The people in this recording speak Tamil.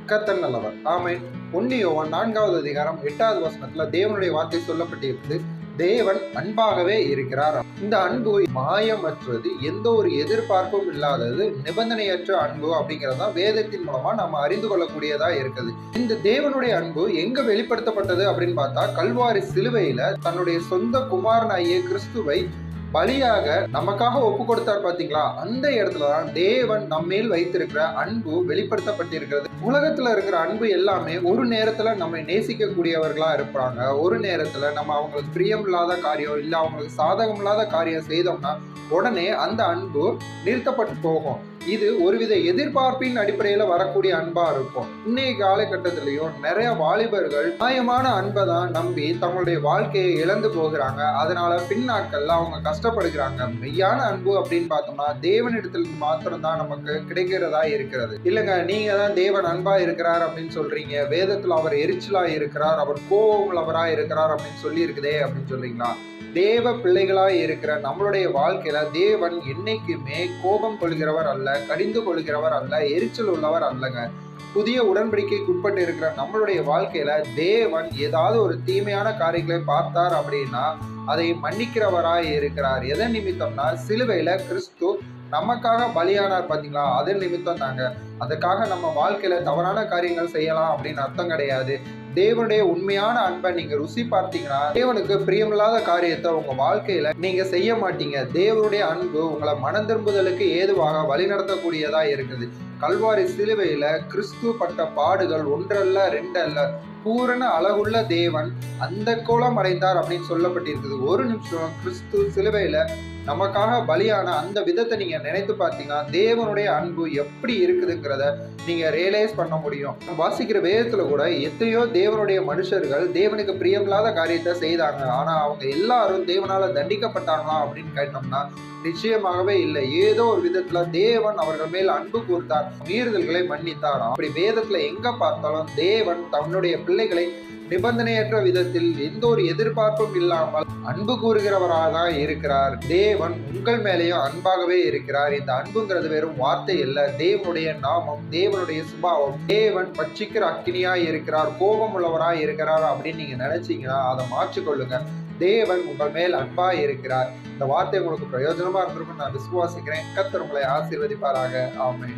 கர்த்தர் நல்லவர். ஆமென். 1 யோவான் 4வது அதிகாரம் 8வது வசனத்துல தேவனுடைய வார்த்தை சொல்லப்பட்டிருக்குது. தேவன் அன்பாகவே இருக்கிறார். இந்த அன்பு மாயமற்றது, எந்த ஒரு எதிர்பார்ப்பும் இல்லாதது, நிபந்தனையற்ற அன்பு அப்படிங்கிறதா வேதத்தின் மூலமா நம்ம அறிந்து கொள்ளக்கூடியதா இருக்குது. இந்த தேவனுடைய அன்பு எங்க வெளிப்படுத்தப்பட்டது அப்படின்னு பார்த்தா, கல்வாரி சிலுவையில தன்னுடைய சொந்த குமாரனாகிய கிறிஸ்துவை பலியாக நமக்காக ஒப்பு கொடுத்தார் பாத்தீங்களா, அந்த இடத்துலதான் தேவன் நம்மேல் வைத்திருக்கிற அன்பு வெளிப்படுத்தப்பட்டிருக்கிறது. உலகத்துல இருக்கிற அன்பு எல்லாமே ஒரு நேரத்துல நம்ம நேசிக்க கூடியவர்களா இருப்பாங்க, ஒரு நேரத்துல நம்ம அவங்களுக்கு பிரியம் இல்லாத காரியம் இல்ல அவங்களுக்கு சாதகம் இல்லாத காரியம் செய்தோம்னா உடனே அந்த அன்பு நிறுத்தப்பட்டு போகும். இது ஒருவித எதிர்பார்ப்பின் அடிப்படையில வரக்கூடிய அன்பா இருக்கும். இன்னைய காலகட்டத்திலையும் நிறைய வாலிபர்கள் நியாயமான அன்பை தான் நம்பி தங்களுடைய வாழ்க்கையை இழந்து போகிறாங்க. அதனால பின்னாட்கள்ல அவங்க கஷ்டப்படுகிறாங்க. மெய்யான அன்பு அப்படின்னு பார்த்தோம்னா தேவனிடத்திலிருந்து மாத்திரம் தான் நமக்கு கிடைக்கிறதா இருக்கிறது. இல்லைங்க, நீங்க தான் தேவன் அன்பா இருக்கிறார் அப்படின்னு சொல்றீங்க, வேதத்துல அவர் எரிச்சலா இருக்கிறார், அவர் கோபம் உள்ளவரா இருக்கிறார் அப்படின்னு சொல்லி இருக்குதே அப்படின்னு சொல்றீங்களா? தேவ பிள்ளைகளாய் இருக்கிற நம்மளுடைய வாழ்க்கையில தேவன் என்னைக்குமே கோபம் கொள்கிறவர் அல்ல, கடிந்து கொள்கிறவர் அல்ல, எரிச்சல் உள்ளவர் அல்லங்க. புதிய உடன்படிக்கைக்கு உட்பட்டு இருக்கிற நம்மளுடைய வாழ்க்கையில தேவன் ஏதாவது ஒரு தீமையான காரியங்களை பார்த்தார் அப்படின்னா அதை மன்னிக்கிறவராய் இருக்கிறார். எதன் நிமித்தம்னா சிலுவையில கிறிஸ்து நமக்காக பலியானார் பாத்தீங்களா, அதன் நிமித்தம் தாங்க. அதுக்காக நம்ம வாழ்க்கையில தவறான காரியங்கள் செய்யலாம் அப்படின்னு அர்த்தம் கிடையாது. தேவனுடைய உண்மையான அன்பை நீங்க ருசி பார்த்தீங்கன்னா தேவனுக்கு பிரியமில்லாத காரியத்தை உங்க வாழ்க்கையில நீங்க செய்ய மாட்டீங்க. தேவனுடைய அன்பு உங்களை மனம் திரும்புதலுக்கு ஏதுவாக வழிநடத்தக்கூடியதா இருக்குது. கல்வாரி சிலுவையில கிறிஸ்து பட்ட பாடுகள் ஒன்றல்ல ரெண்டல்ல, பூரண அழகுள்ள தேவன் அந்த கோலம் அடைந்தார் அப்படின்னு சொல்லப்பட்டிருக்குது. ஒரு நிமிஷம் கிறிஸ்து சிலுவையில நமக்காக பலியான அந்த விதத்தை நீங்க நினைத்து பார்த்தீங்கன்னா தேவனுடைய அன்பு எப்படி இருக்குதுங்கிறத நீங்க ரியலைஸ் பண்ண முடியும். வாசிக்கிற வேதத்துல கூட எத்தனையோ தேவனுடைய மனுஷர்கள் தேவனுக்கு பிரியமில்லாத காரியத்தை செய்தாங்க. ஆனா அவங்க எல்லாரும் தேவனால தண்டிக்கப்பட்டாங்களா அப்படின்னு கேட்டோம்னா நிச்சயமாகவே இல்லை. ஏதோ ஒரு விதத்துல தேவன் அவர்கள் மேல் அன்பு கூர்ந்தார், மீறுதல்களை மன்னித்தார். அப்படி வேதத்துல எங்க பார்த்தாலும் தேவன் தன்னுடைய பிள்ளைகளை நிபந்தனையற்ற விதத்தில் எந்த ஒரு எதிர்பார்ப்பும் இல்லாமல் அன்பு கூறுகிறவராக தான் இருக்கிறார். தேவன் உங்கள் மேலேயும் அன்பாகவே இருக்கிறார். இந்த அன்புங்கிறது வெறும் வார்த்தை அல்ல, தேவனுடைய நாமம், தேவனுடைய சுபாவம். தேவன் பட்சிக்கிற அக்கினியாய் இருக்கிறார், கோபம் உள்ளவராய் இருக்கிறார் அப்படின்னு நீங்க நினைச்சீங்கன்னா அதை மாற்றிக்கொள்ளுங்க. தேவன் உங்கள் மேல் அன்பாய் இருக்கிறார். இந்த வார்த்தை உங்களுக்கு பிரயோஜனமா இருந்திருக்கும் நான் விசுவாசிக்கிறேன். கர்த்தர் உங்களை ஆசீர்வதிப்பாராக. ஆமென்.